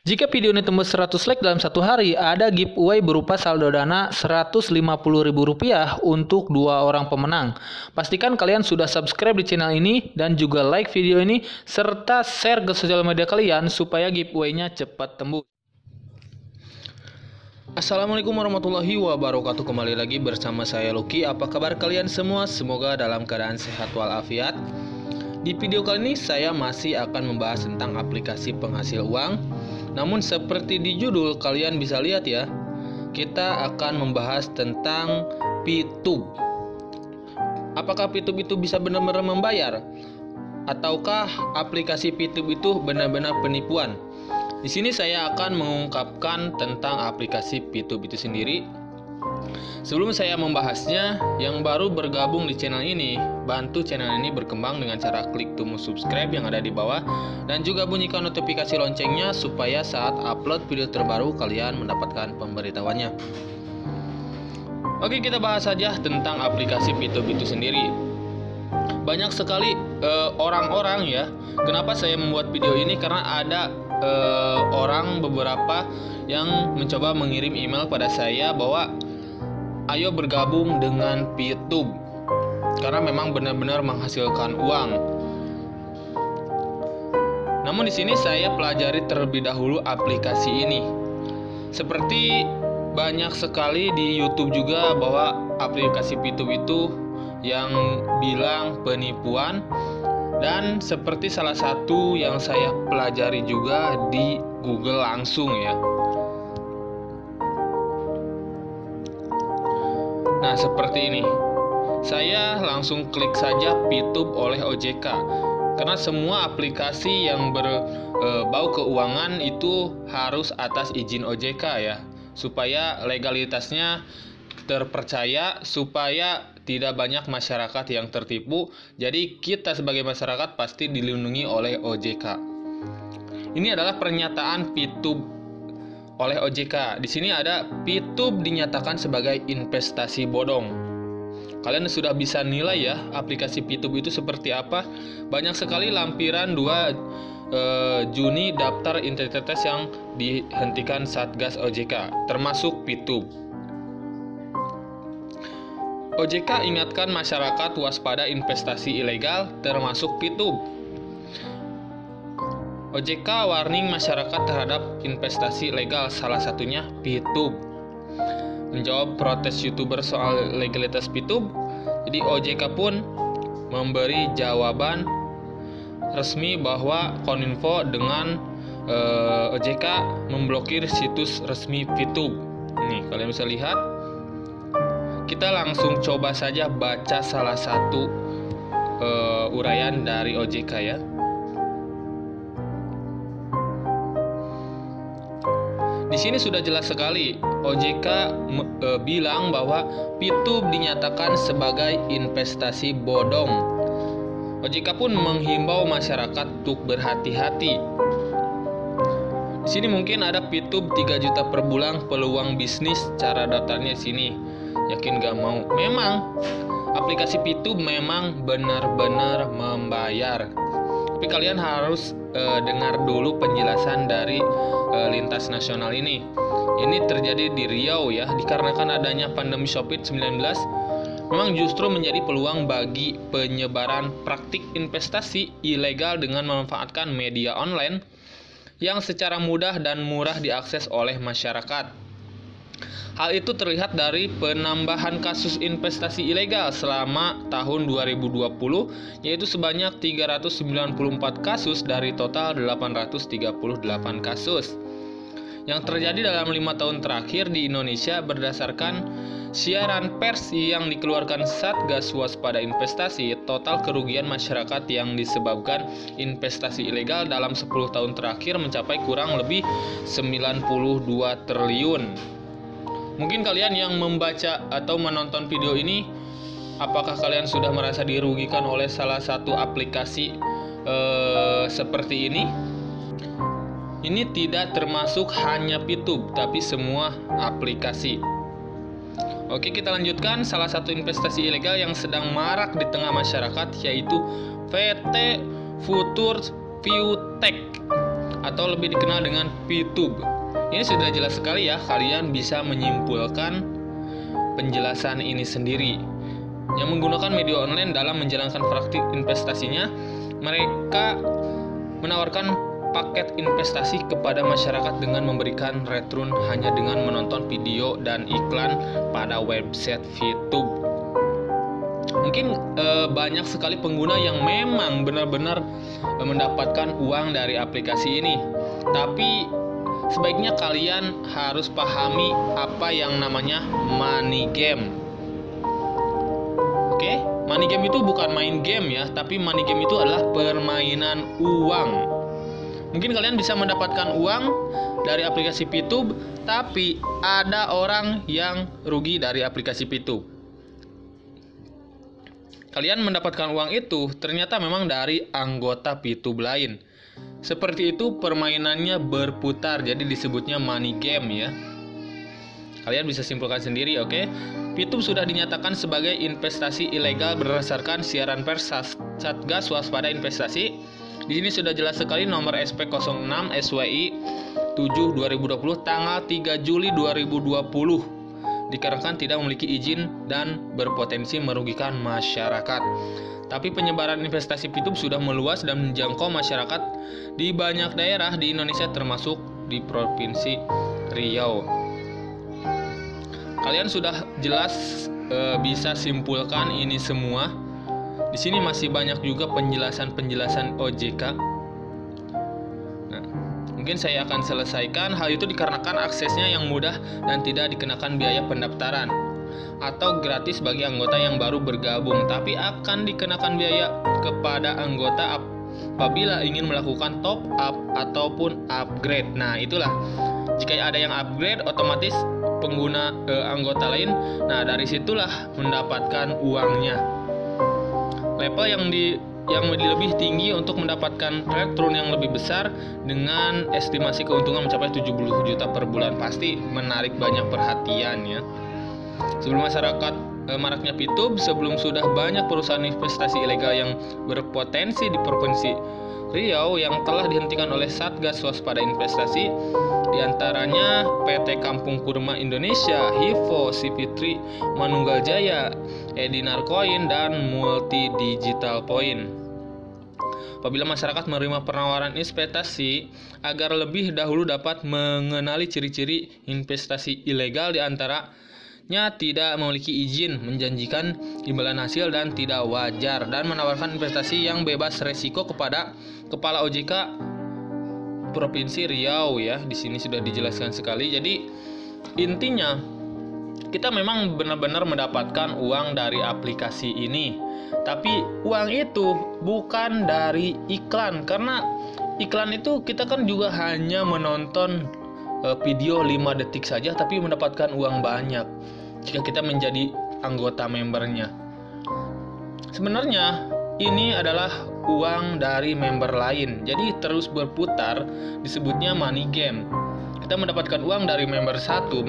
Jika video ini tembus 100 like dalam satu hari, ada giveaway berupa saldo dana Rp150.000 untuk 2 orang pemenang. Pastikan kalian sudah subscribe di channel ini dan juga like video ini serta share ke sosial media kalian supaya giveaway-nya cepat tembus. Assalamualaikum warahmatullahi wabarakatuh. Kembali lagi bersama saya Lucky. Apa kabar kalian semua? Semoga dalam keadaan sehat walafiat. Di video kali ini saya masih akan membahas tentang aplikasi penghasil uang. Namun seperti di judul kalian bisa lihat ya, kita akan membahas tentang Pitube. Apakah Pitube itu bisa benar-benar membayar? Ataukah aplikasi Pitube itu benar-benar penipuan? Di sini saya akan mengungkapkan tentang aplikasi Pitube itu sendiri. Sebelum saya membahasnya, yang baru bergabung di channel ini, bantu channel ini berkembang dengan cara klik tombol subscribe yang ada di bawah dan juga bunyikan notifikasi loncengnya supaya saat upload video terbaru kalian mendapatkan pemberitahuannya. Oke, kita bahas saja tentang aplikasi Pitube itu sendiri. Banyak sekali orang-orang ya. Kenapa saya membuat video ini? Karena ada orang beberapa yang mencoba mengirim email pada saya bahwa ayo bergabung dengan Pitube karena memang benar-benar menghasilkan uang. Namun di sini saya pelajari terlebih dahulu aplikasi ini. Seperti banyak sekali di YouTube juga bahwa aplikasi Pitube itu yang bilang penipuan, dan seperti salah satu yang saya pelajari juga di Google langsung ya. Nah, seperti ini. Saya langsung klik saja Pitube oleh OJK. Karena semua aplikasi yang berbau keuangan itu harus atas izin OJK ya. Supaya legalitasnya terpercaya, supaya tidak banyak masyarakat yang tertipu. Jadi kita sebagai masyarakat pasti dilindungi oleh OJK. Ini adalah pernyataan Pitube oleh OJK. Di sini ada Pitube dinyatakan sebagai investasi bodong. Kalian sudah bisa nilai ya aplikasi Pitube itu seperti apa. Banyak sekali lampiran 2 Juni daftar entitas yang dihentikan Satgas OJK, termasuk Pitube. OJK ingatkan masyarakat waspada investasi ilegal termasuk Pitube. OJK warning masyarakat terhadap investasi legal, salah satunya Pitube. Menjawab protes YouTuber soal legalitas Pitube, jadi OJK pun memberi jawaban resmi bahwa Kominfo dengan OJK memblokir situs resmi Pitube. Nih, kalian bisa lihat. Kita langsung coba saja baca salah satu uraian dari OJK ya. Di sini sudah jelas sekali OJK bilang bahwa Pitube dinyatakan sebagai investasi bodong. OJK pun menghimbau masyarakat untuk berhati-hati. Di sini mungkin ada Pitube 3 juta per bulan peluang bisnis, cara daftarnya sini. Yakin gak mau? Memang aplikasi Pitube memang benar-benar membayar. Tapi kalian harus dengar dulu penjelasan dari lintas nasional ini. Ini terjadi di Riau ya, dikarenakan adanya pandemi COVID-19 memang justru menjadi peluang bagi penyebaran praktik investasi ilegal dengan memanfaatkan media online yang secara mudah dan murah diakses oleh masyarakat. Hal itu terlihat dari penambahan kasus investasi ilegal selama tahun 2020, yaitu sebanyak 394 kasus dari total 838 kasus yang terjadi dalam 5 tahun terakhir di Indonesia berdasarkan siaran pers yang dikeluarkan Satgas Waspada Investasi. Total kerugian masyarakat yang disebabkan investasi ilegal dalam 10 tahun terakhir mencapai kurang lebih 92 triliun. Mungkin kalian yang membaca atau menonton video ini, apakah kalian sudah merasa dirugikan oleh salah satu aplikasi seperti ini? Ini tidak termasuk hanya Pitube, tapi semua aplikasi. Oke, kita lanjutkan. Salah satu investasi ilegal yang sedang marak di tengah masyarakat yaitu VT Future Viewtech. atau lebih dikenal dengan PTUB. Ini sudah jelas sekali ya, kalian bisa menyimpulkan penjelasan ini sendiri. Yang menggunakan media online dalam menjalankan praktik investasinya, mereka menawarkan paket investasi kepada masyarakat dengan memberikan return hanya dengan menonton video dan iklan pada website PTUB. Mungkin banyak sekali pengguna yang memang benar-benar mendapatkan uang dari aplikasi ini. Tapi sebaiknya kalian harus pahami apa yang namanya money game. Oke, money game itu bukan main game ya, tapi money game itu adalah permainan uang. Mungkin kalian bisa mendapatkan uang dari aplikasi PTUB, tapi ada orang yang rugi dari aplikasi PTUB. Kalian mendapatkan uang itu ternyata memang dari anggota PTUB lain. Seperti itu permainannya berputar, jadi disebutnya money game ya. Kalian bisa simpulkan sendiri, oke? PTUB sudah dinyatakan sebagai investasi ilegal berdasarkan siaran pers Satgas Waspada Investasi. Di sini sudah jelas sekali nomor SP 06 SWI 7 2020 tanggal 3 Juli 2020 dikarenakan tidak memiliki izin dan berpotensi merugikan masyarakat. Tapi penyebaran investasi PTUB sudah meluas dan menjangkau masyarakat di banyak daerah di Indonesia termasuk di Provinsi Riau. Kalian sudah jelas bisa simpulkan ini semua. Di sini masih banyak juga penjelasan-penjelasan OJK. Nah, mungkin saya akan selesaikan. Hal itu dikarenakan aksesnya yang mudah dan tidak dikenakan biaya pendaftaran atau gratis bagi anggota yang baru bergabung, tapi akan dikenakan biaya kepada anggota apabila ingin melakukan top up ataupun upgrade. Nah, itulah. Jika ada yang upgrade, otomatis pengguna anggota lain, nah dari situlah mendapatkan uangnya. Level yang lebih tinggi untuk mendapatkan return yang lebih besar dengan estimasi keuntungan mencapai 70 juta per bulan pasti menarik banyak perhatian ya. Sebelum masyarakat maraknya PTUB, sebelum sudah banyak perusahaan investasi ilegal yang berpotensi di Provinsi Riau yang telah dihentikan oleh Satgas Waspada Investasi, diantaranya PT Kampung Kurma Indonesia, Hivo, Civitri, Manunggal Jaya, Edinar Coin, dan Multi Digital Point. Apabila masyarakat menerima penawaran investasi agar lebih dahulu dapat mengenali ciri-ciri investasi ilegal, diantaranya tidak memiliki izin, menjanjikan imbalan hasil dan tidak wajar, dan menawarkan investasi yang bebas resiko kepada Kepala OJK Provinsi Riau ya. Di sini sudah dijelaskan sekali. Jadi intinya kita memang benar-benar mendapatkan uang dari aplikasi ini. Tapi uang itu bukan dari iklan, karena iklan itu kita kan juga hanya menonton video 5 detik saja tapi mendapatkan uang banyak jika kita menjadi anggota membernya. Sebenarnya ini adalah uang dari member lain, jadi terus berputar, disebutnya money game. Kita mendapatkan uang dari member satu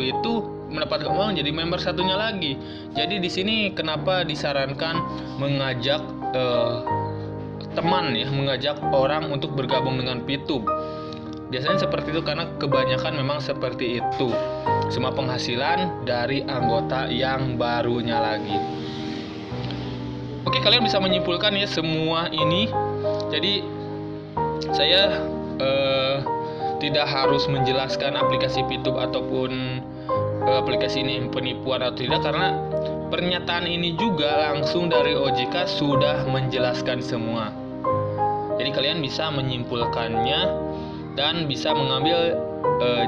itu mendapatkan uang jadi member satunya lagi. Jadi di sini kenapa disarankan mengajak teman ya, mengajak orang untuk bergabung dengan PTUB. Biasanya seperti itu karena kebanyakan memang seperti itu. Semua penghasilan dari anggota yang barunya lagi. Oke, kalian bisa menyimpulkan ya semua ini. Jadi saya tidak harus menjelaskan aplikasi PTUB ataupun aplikasi ini penipuan atau tidak, karena pernyataan ini juga langsung dari OJK sudah menjelaskan semua. Jadi kalian bisa menyimpulkannya dan bisa mengambil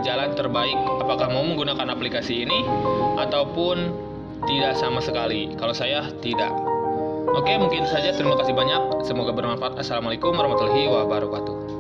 jalan terbaik, apakah mau menggunakan aplikasi ini ataupun tidak sama sekali. Kalau saya tidak. Oke, mungkin saja. Terima kasih banyak. Semoga bermanfaat. Assalamualaikum warahmatullahi wabarakatuh.